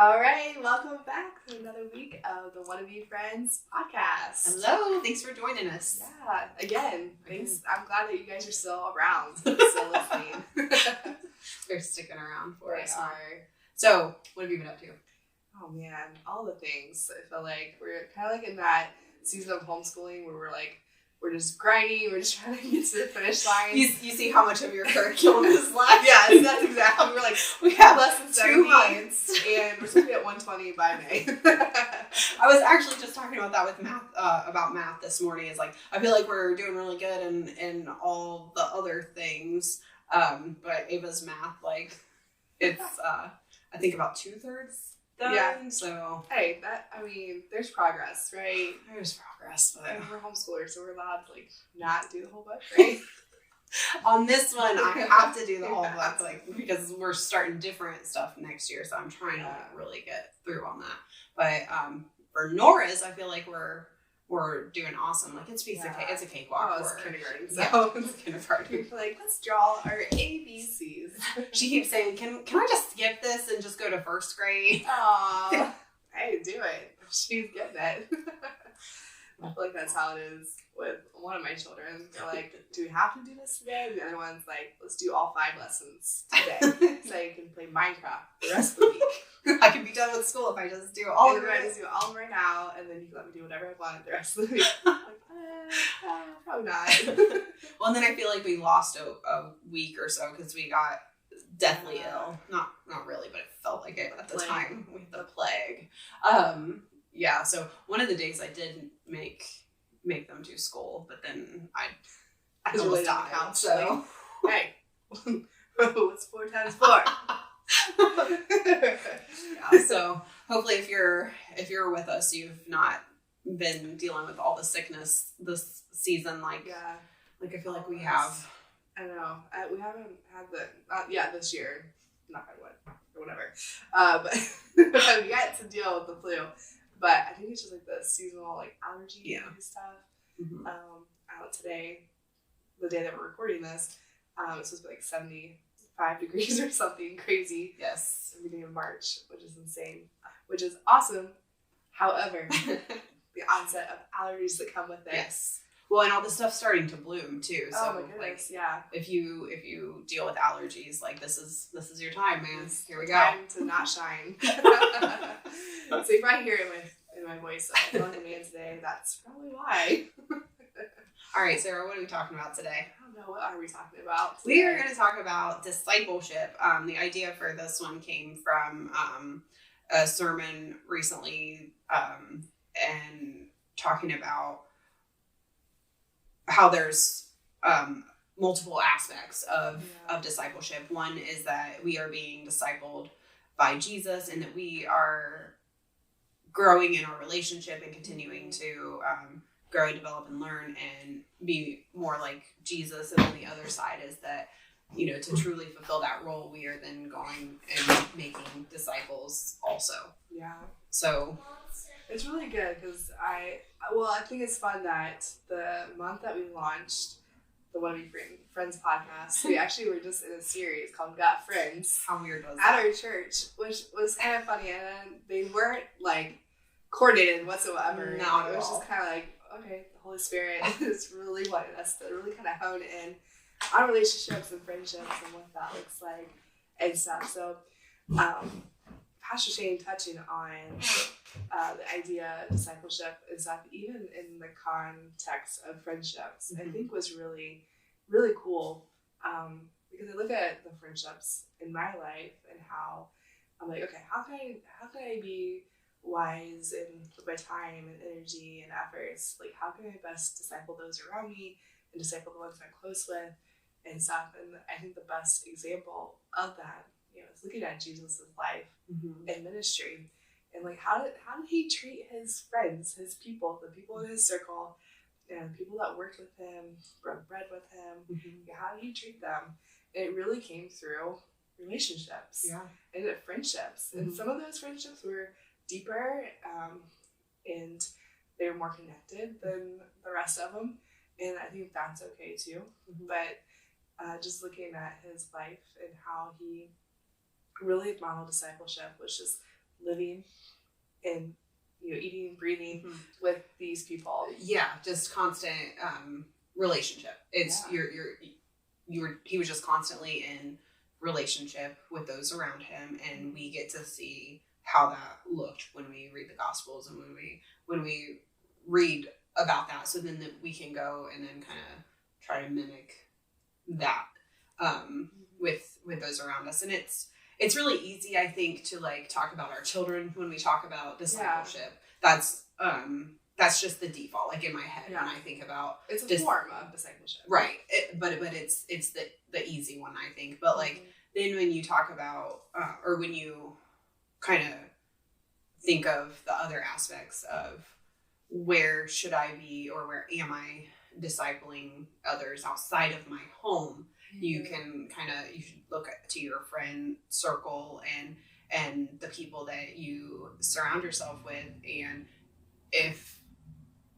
All right, welcome back to another week of the Wanna Be Friends podcast. Hello, thanks for joining us. Yeah, again, thanks. I'm glad that you guys are still around, still listening. They're sticking around for us. They are. So, what have you been up to? Oh man, all the things. I feel like we're kind of like in that season of homeschooling where we're just grinding, we're just trying to get to the finish line. You see how much of your curriculum is left? Yeah, that's exactly. We're like, we have less than 2 months. And we're supposed to be at 120 by May. I was actually just talking about that with math this morning. It's like, I feel like we're doing really good in all the other things. But Ava's math, like, it's, I think about 2/3 done. Yeah. So. Hey, there's progress, right? There's progress, but. And we're homeschoolers, so we're allowed to, like, not do the whole book, right? On this one, I have to do the whole book, like, because we're starting different stuff next year, so I'm trying to like, really get through on that. But for Nora's, I feel like we're doing awesome. Like, it's it's a cakewalk. Oh, it's kindergarten, so yeah, it's kindergarten. We're like, let's draw our ABCs. She keeps saying, "Can I just skip this and just go to first grade?" Aww, hey, do it. She's getting it. I feel like that's how it is with one of my children. They're like, do we have to do this today? The other one's like, let's do all 5 lessons today so I can play Minecraft the rest of the week. I can be done with school if I just do all of it. I just do all of them right now, and then you can let me do whatever I want the rest of the week. I'm like, probably not. Well, and then I feel like we lost a week or so because we got deathly ill. Not really, but it felt like it at the time with the plague. Yeah, so one of the days I did make them do school, but then I was almost really died. count, So hey, what's 4 times 4? Yeah, so hopefully if you're with us, you've not been dealing with all the sickness this season. Like I feel like we have. I know. We haven't had this year. Knock on wood or whatever. But we haven't yet to deal with the flu. But I think it's just like the seasonal like allergy stuff. Mm-hmm. Out today, the day that we're recording this, it's supposed to be like 75 degrees or something crazy. Yes. Beginning of March, which is insane. Which is awesome. However, the onset of allergies that come with it. Yes. Well, and all the stuff's starting to bloom too. So oh my goodness, if you deal with allergies, like this is your time, man. Here we go. Time to not shine. So you probably hear it in my voice. I'm feeling a man today. That's probably why. All right, Sarah, what are we talking about today? I don't know. What are we talking about today? We are going to talk about discipleship. The idea for this one came from a sermon recently, and talking about how there's multiple aspects of discipleship. One is that we are being discipled by Jesus, and that we are growing in our relationship and continuing to grow, develop, and learn and be more like Jesus. And then the other side is that, to truly fulfill that role, we are then going and making disciples also. Yeah. So it's really good because I think it's fun that the month that we launched the Wanna Be Friends podcast, we actually were just in a series called Got Friends. How weird was that? At our church, which was kind of funny, and they weren't like coordinated whatsoever. Not it was at all. just kind of like, okay, the Holy Spirit is really wanting us to really kind of hone in on relationships and friendships and what that looks like and stuff. So, Pastor Shane touching on the idea of discipleship and stuff, even in the context of friendships, I think was really, really cool. Because I look at the friendships in my life and how I'm like, okay, how can I be wise in with my time and energy and efforts? Like, how can I best disciple those around me and disciple the ones I'm close with and stuff? And I think the best example of that, is looking at Jesus' life and ministry, and like how did he treat his friends, his people, the people in his circle, and people that worked with him, broke bread with him. How did he treat them? And it really came through relationships and friendships. And some of those friendships were deeper, and they were more connected than the rest of them. And I think that's okay too. But just looking at his life and how he really modeled discipleship was just living and eating and breathing with these people. Yeah, just constant relationship. It's he was just constantly in relationship with those around him, and we get to see how that looked when we read the Gospels and when we read about that. So then we can go and then kind of try to mimic that with those around us. And it's really easy, I think, to like talk about our children when we talk about discipleship. That's just the default, like in my head when I think about it's a form of discipleship, right? But it's the easy one, I think. But like then when you talk about or when you kind of think of the other aspects of where should I be or where am I discipling others outside of my home, you should look to your friend circle and the people that you surround yourself with, and if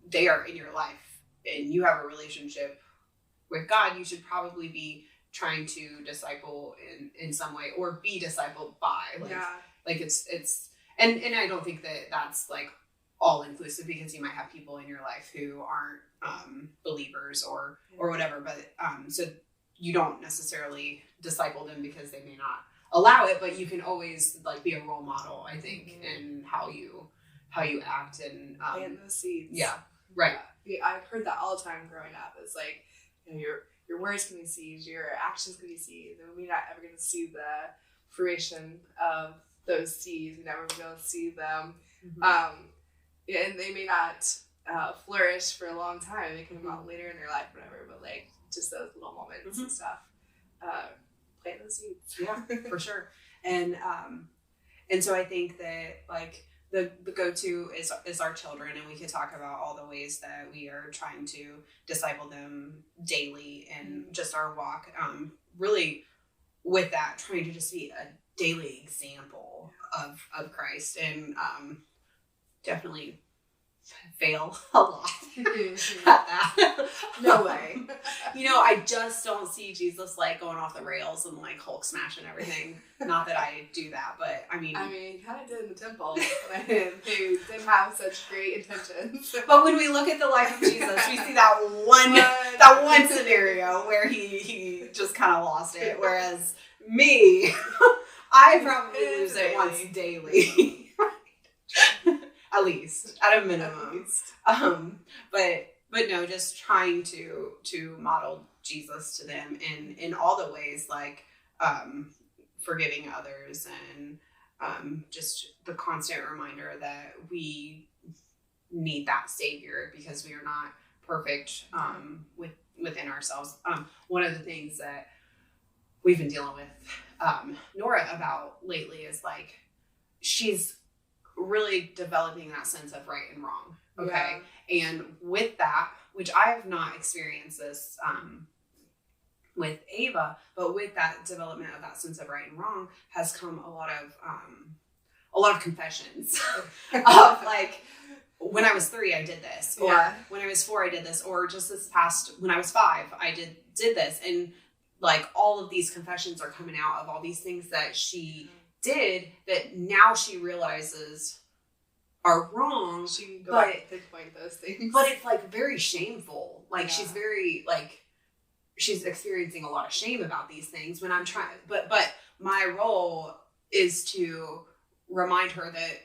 they are in your life and you have a relationship with God, you should probably be trying to disciple in some way or be discipled by. Like it's and I don't think that that's like all inclusive, because you might have people in your life who aren't believers or whatever, but so you don't necessarily disciple them because they may not allow it, but you can always like be a role model, I think, in how you act and plant those seeds. Yeah, right. I've heard that all the time growing up. It's like, your words can be seeds, your actions can be seeds, and we're not ever going to see the fruition of those seeds. We're never going to see them. And they may not flourish for a long time. They can come out later in their life, whatever. But like just those little moments and stuff. Plant those seeds. Yeah, for sure. And so I think that like the go-to is our children, and we could talk about all the ways that we are trying to disciple them daily and just our walk. Really, with that, trying to just be a daily example of Christ, and definitely fail a lot at that. No way. I just don't see Jesus like going off the rails and like Hulk smashing everything. Not that I do that, but I mean, he kind of did in the temple when he didn't have such great intentions. But when we look at the life of Jesus, we see that one scenario where he just kind of lost it. Whereas me, I probably lose it once daily. At least, at a minimum. But no, just trying to model Jesus to them in all the ways, like forgiving others and just the constant reminder that we need that Savior because we are not perfect within ourselves. One of the things that we've been dealing with Nora about lately is like she's really developing that sense of right and wrong. Okay. Yeah. And with that, which I have not experienced this with Ava, but with that development of that sense of right and wrong has come a lot of confessions of like, when I was 3, I did this, or when I was 4, I did this, or just this past, when I was 5, I did this. And like all of these confessions are coming out of all these things that she did that now she realizes are wrong. She can go back and pinpoint those things. But it's like very shameful. Like she's very like she's experiencing a lot of shame about these things when I'm trying. But my role is to remind her that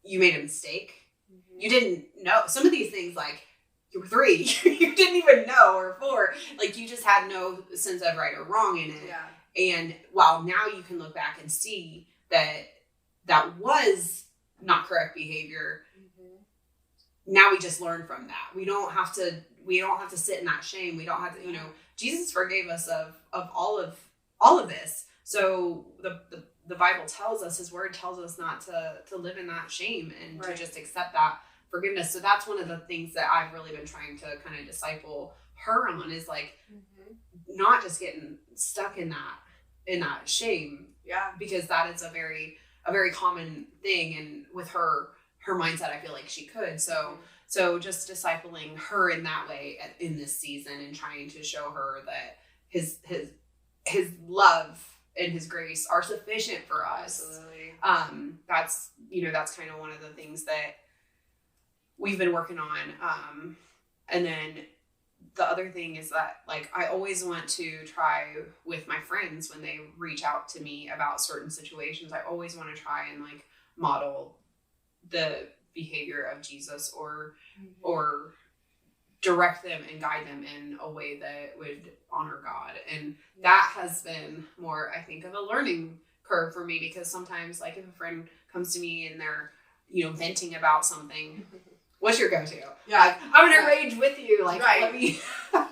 you made a mistake. Mm-hmm. You didn't know some of these things. Like you were 3, you didn't even know, or 4. Like you just had no sense of right or wrong in it. Yeah. And while now you can look back and see that was not correct behavior, now we just learn from that. We don't have to sit in that shame. We don't have to, Jesus forgave us of all of this. So the Bible tells us, his word tells us not to live in that shame and to just accept that forgiveness. So that's one of the things that I've really been trying to kind of disciple her on, is like not just getting stuck in that shame. Yeah. Because that is a very common thing, and with her mindset, I feel like she could. So just discipling her in that way in this season, and trying to show her that his love and his grace are sufficient for us. Absolutely. That's kind of one of the things that we've been working on. And then the other thing is that, like, I always want to try with my friends when they reach out to me about certain situations, I always want to try and, like, model the behavior of Jesus or direct them and guide them in a way that would honor God. And that has been more, I think, of a learning curve for me, because sometimes, like, if a friend comes to me and they're, venting about something, what's your go-to? Yeah. Like, I'm going to rage with you. Like, right. Let me...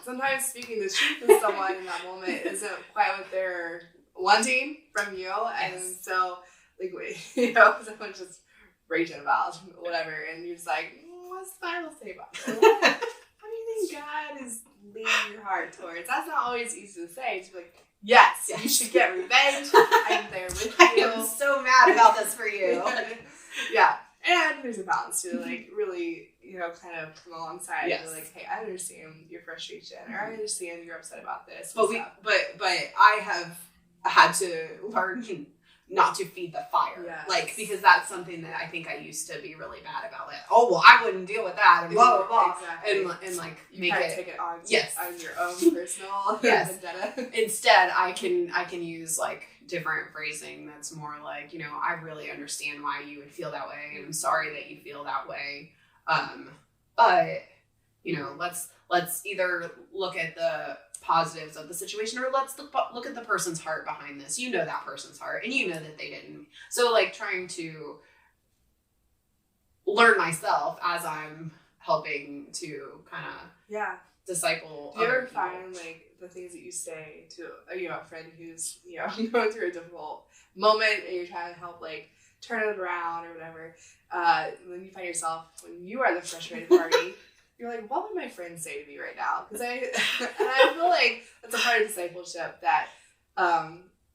Sometimes speaking the truth to someone in that moment isn't quite what they're wanting from you. And so, like, someone's just raging about whatever, and you're just like, what's the Bible say about this? What do you think God is leading your heart towards? That's not always easy to say. To be like, yes, you should get revenge. I'm there with you. I am so mad about this for you. Yeah. And there's a balance to, like, really, kind of come alongside. Yes. And be like, hey, I understand your frustration, or I understand you're upset about this. But I have had to learn not to feed the fire. Yes. Like, because that's something that I think I used to be really bad about. Like, oh, well, I wouldn't deal with that, and blah, blah, blah. Exactly. And like, you make it... take it on, yes. on your own personal vendetta. Instead, I can use, like, different phrasing that's more like, I really understand why you would feel that way, and I'm sorry that you feel that way. But, let's either look at the positives of the situation, or let's look at the person's heart behind this. That person's heart, and that they didn't. So, like, trying to learn myself as I'm helping to kind of disciple. Do you ever find, like, the things that you say to a friend who's going through a difficult moment, and you're trying to help, like, turn it around or whatever, when you find yourself, when you are the frustrated party, you're like, what would my friend say to me right now? Because I feel like that's a part of discipleship that,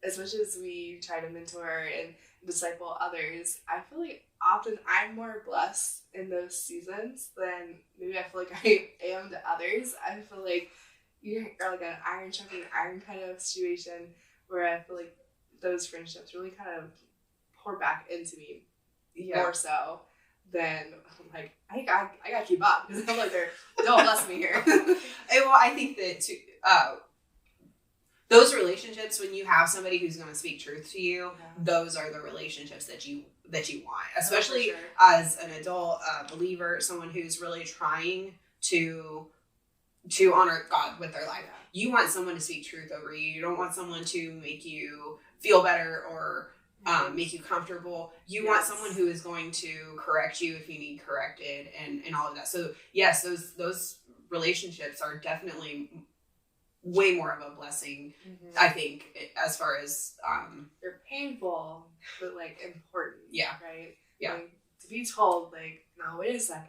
as much as we try to mentor and disciple others, I feel like often I'm more blessed in those seasons than maybe I feel like I am to others. I feel like you're like an iron sharpening iron kind of situation, where I feel like those friendships really kind of pour back into me more so than, like, I gotta keep up, because I'm like, don't bless me here. Well, I think that too, those relationships, when you have somebody who's going to speak truth to you, those are the relationships that you want, especially as an adult believer, someone who's really trying to honor God with their life. You want someone to speak truth over you. You don't want someone to make you feel better or make you comfortable. You want someone who is going to correct you if you need corrected, and all of that. So yes, those relationships are definitely way more of a blessing, I think, as far as they're painful, but, like, important. Right? Yeah. Like, to be told, like, no, wait a second,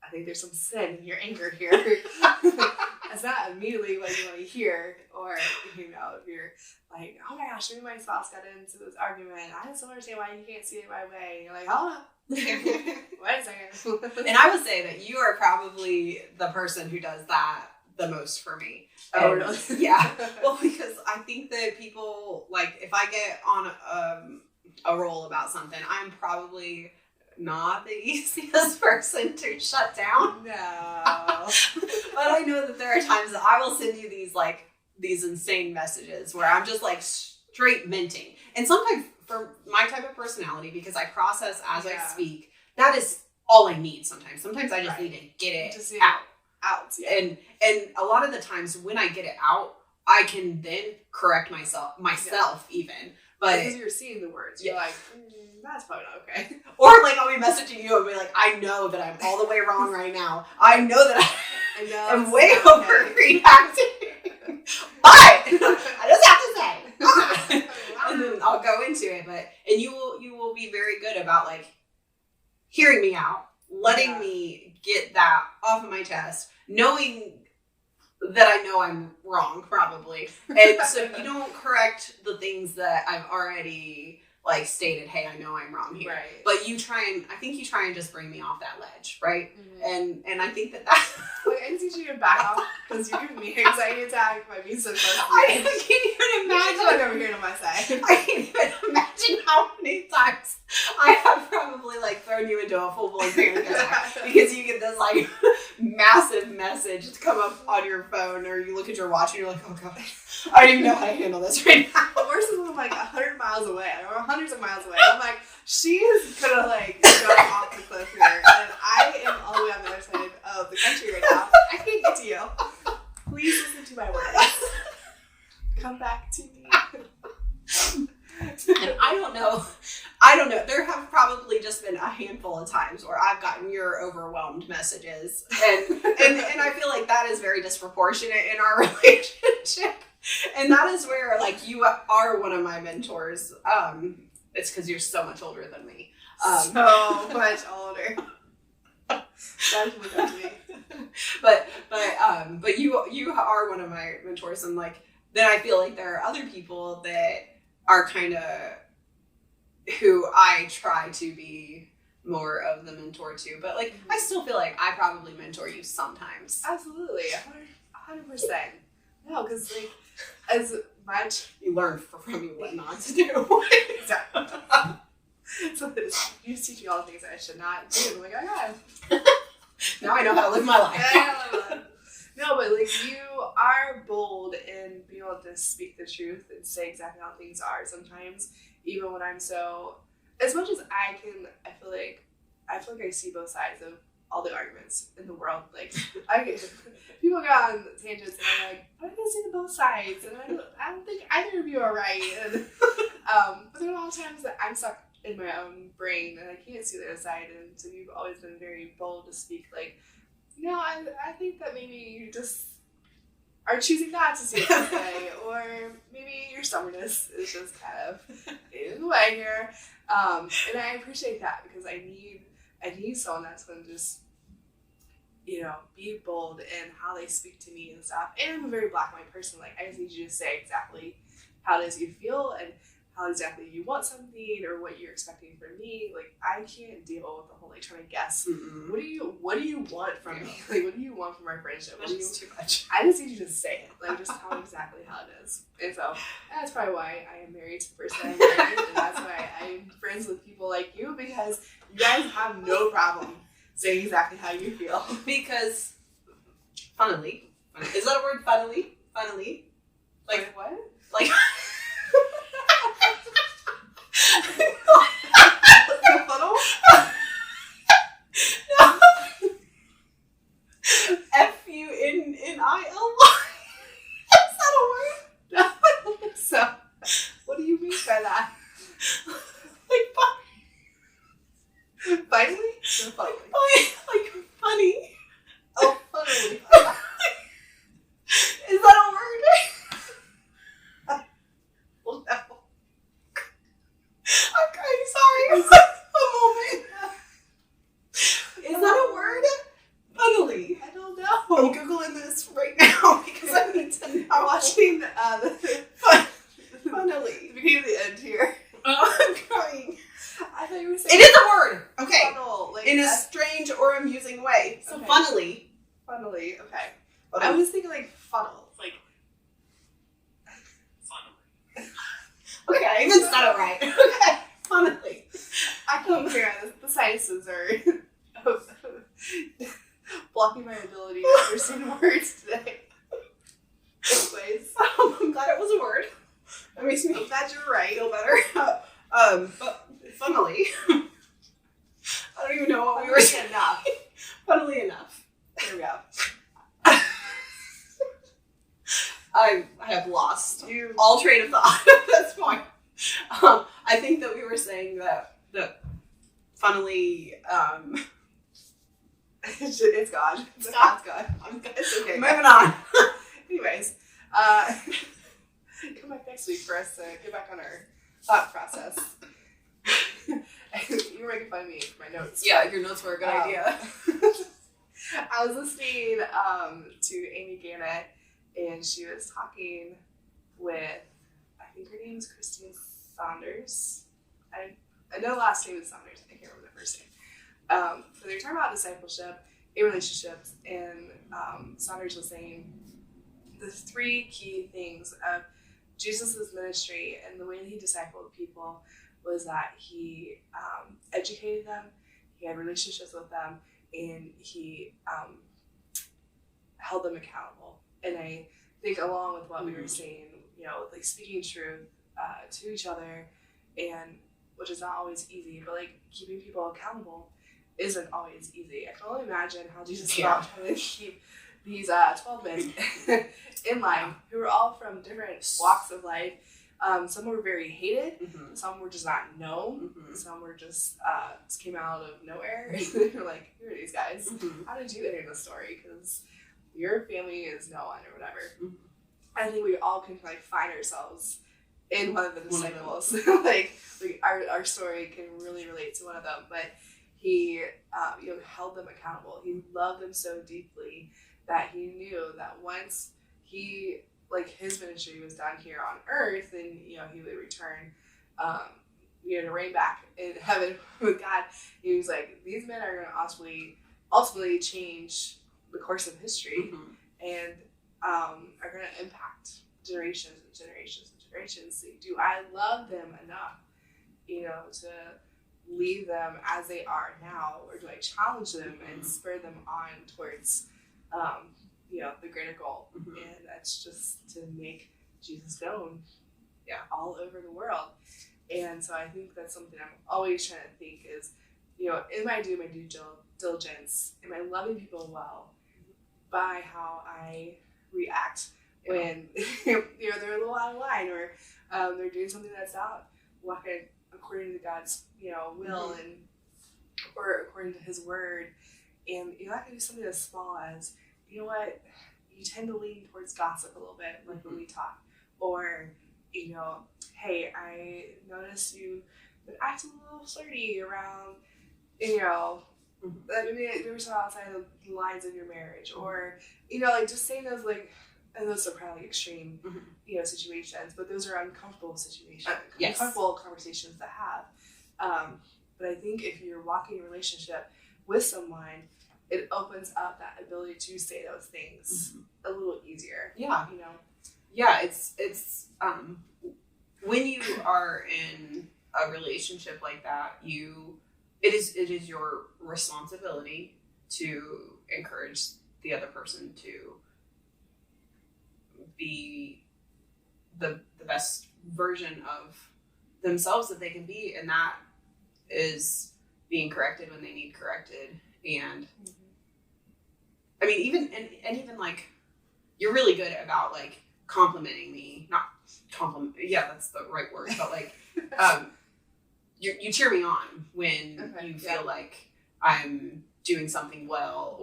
I think there's some sin in your anger here. That's not immediately what you want to hear. Or, if you're like, oh my gosh, maybe my spouse got into this argument, I just don't understand why you can't see it my way. And you're like, hold on. Wait a second. And I would say that you are probably the person who does that the most for me. Oh, really? Yeah. Well, because I think that people, like, if I get on a roll about something, I'm probably not the easiest person to shut down. No. But I know that there are times that I will send you these insane messages where I'm just, like, straight venting. And sometimes for my type of personality, because I process as I speak, that is all I need sometimes. Sometimes I just need to get it out. Yeah. And a lot of the times when I get it out, I can then correct myself even. But because you're seeing the words, you're like, that's probably not okay. Or, like, I'll be messaging you and be like, I know that I'm all the way wrong right now. I know that I'm way overreacting. But I just have to say. And then I'll go into it. And you will be very good about, like, hearing me out, letting me get that off of my chest, knowing that I know I'm wrong, probably. And so you don't correct the things that I've already, like, stated, hey, I know I'm wrong here. Right. But I think you try and just bring me off that ledge, right? Mm-hmm. And I think that Like, I just need you to back off, because you're giving me an anxiety attack by being so close to me. I can't even imagine. Come over here to my side. a panic attack because you get this like massive message to come up on your phone, or you look at your watch and you're like, oh god, I don't even know how to handle this right now. The worst is when I'm like 100 miles away or hundreds of miles away. I'm like, she is gonna like go off the cliff here, and I am all the way on the other side of the country right now. I can't get to you. Please listen to my words. Come back to me. And I don't know. There have probably just been a handful of times where I've gotten your overwhelmed messages, and I feel like that is very disproportionate in our relationship. And that is where like you are one of my mentors. It's because you're so much older than me. So much older. That's what got me. But you are one of my mentors, and like then I feel like there are other people that are kind of who I try to be more of the mentor to, but like I still feel like I probably mentor you sometimes. Absolutely, 100%. No, because like as much you learn from me what not to do. Exactly. So you just teach me all the things that I should not do. I'm like, oh god. Now I know how to live my life. No, but like you are bold in being able to speak the truth and say exactly how things are sometimes, even when I'm so, as much as I can, I feel like I see both sides of all the arguments in the world. Like people go on tangents and I'm like, I can see the both sides, and I don't think either of you are right. And but there are a lot of times that I'm stuck in my own brain and I can't see the other side, and so you've always been very bold to speak like, no, I think that maybe you just are choosing not to see it this way, or maybe your stubbornness is just kind of in the way here. And I appreciate that because I need someone that's going to just, be bold in how they speak to me and stuff. And I'm a very black and white person. Like, I just need you to say exactly how it is you feel and how exactly you want something or what you're expecting from me. Like, I can't deal with the whole like trying to guess. Mm-mm. What do you want from me? Like, what do you want from our friendship? That's too much. I just need you to say it. Like, just tell me exactly how it is. And so that's probably why I am married to the person I'm married, and that's why I'm friends with people like you, because you guys have no problem saying exactly how you feel. Because funnily, is that a word? Funnily? Like what? Like The funnel? No. F-U-N-N-I-L-Y. Is that a word? No, I don't think so. What do you mean by that? Like Finally? like funny. Oh, funnily. Is that a word? Well, no. I'm crying, sorry. A moment. Is that a word? Funnily. I don't I'm know. Googling this right now because I need to know. I'm watching the Funnily. beginning of the end here. Oh, I'm crying. I thought you were saying It is a word. Okay. funnel. Like In a that. strange or amusing way. So Okay. funnily. Funnily, okay. But I was thinking like funnel. Like okay, I even said it right. Okay. Funnily. I can't hear it. The sciences are blocking my ability to understand words today. Anyways, I'm glad it was a word. That makes me I'm glad you're right. feel better. But funnily, I don't even know what we were saying. Enough. Funnily enough. There we go. I have lost You all train of thought at this point. I think that we were saying that funnily, it's gone. It's The gone. thought's gone. It's okay. moving on. Anyways, come back next week for us to get back on our thought process. You were making fun of me for my notes. Yeah, your notes were a good idea. I was listening to Amy Gannett, and she was talking with, I think her name is Christine Saunders. I know the last name is Saunders. I can't remember the first name. But they were talking about discipleship in relationships, and Saunders was saying the three key things of Jesus' ministry and the way that he discipled people was that he educated them, he had relationships with them, and he held them accountable. And I think along with what we were saying, like speaking truth to each other, and which is not always easy, but like keeping people accountable isn't always easy. I can only imagine how Jesus felt trying to keep these 12 men in line who were all from different walks of life. Some were very hated, some were just not known, some were just came out of nowhere. You're like, who are these guys? How did you enter the story? Because your family is no one or whatever. I think we all can like find ourselves in one of the disciples. like our story can really relate to one of them. But he held them accountable. He loved them so deeply that he knew that once he his ministry was done here on earth, and he would return to reign back in heaven with God. He was like, these men are going to ultimately change the course of history, and are going to impact generations and generations and generations. Do I love them enough, to leave them as they are now, or do I challenge them and spur them on towards, the greater goal? And that's just to make Jesus known, all over the world. And so I think that's something I'm always trying to think is, am I doing my due diligence? Am I loving people well by how I react when they're a little out of line, or they're doing something that's not walking according to God's will and or according to His word? And I can do something as small as, you tend to lean towards gossip a little bit, like when we talk, or hey, I noticed you've been acting a little flirty around, maybe there was some outside of the lines of your marriage, or just saying those and those are probably extreme situations, but those are uncomfortable situations, uncomfortable conversations to have. But I think if you're walking a relationship with someone, it opens up that ability to say those things a little easier. It's when you are in a relationship like that, it is your responsibility to encourage the other person to be the best version of themselves that they can be, and that is being corrected when they need corrected. And I mean, even like, you're really good about like complimenting me, not compliment. Yeah, that's the right word. But like, you cheer me on when you feel like I'm doing something well,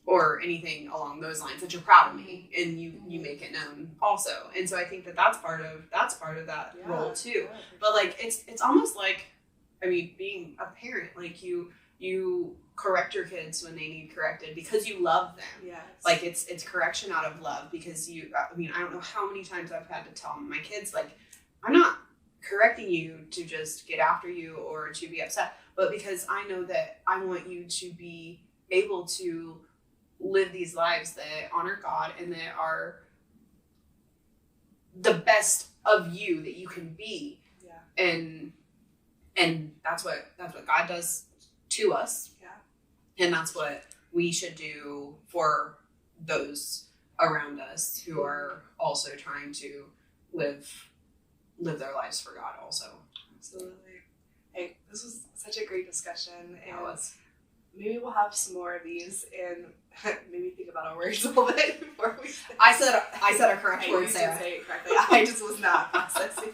or anything along those lines, that you're proud of me, and you make it known also. And so I think that's part of that role too. But like, it's almost like, I mean, being a parent, like you correct your kids when they need corrected because you love them. Yes. Like it's correction out of love, because I don't know how many times I've had to tell my kids, like, I'm not correcting you to just get after you or to be upset, but because I know that I want you to be able to live these lives that honor God and that are the best of you that you can be. Yeah. And that's what God does to us. Yeah. And that's what we should do for those around us who are also trying to live their lives for God also. Absolutely. Hey, this was such a great discussion, and maybe we'll have some more of these, and maybe think about our words a little bit before we. I said a correct word, Sarah. Say it correctly. I just was not processing.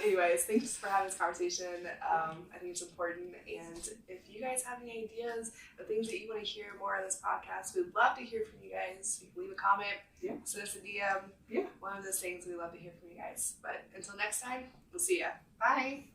Anyways, thanks for having this conversation. I think it's important, and if you guys have any ideas of things that you want to hear more on this podcast, we'd love to hear from you guys. You can leave a comment, send us a DM. Yeah, one of those things, we love to hear from you guys. But until next time, we'll see ya. Bye.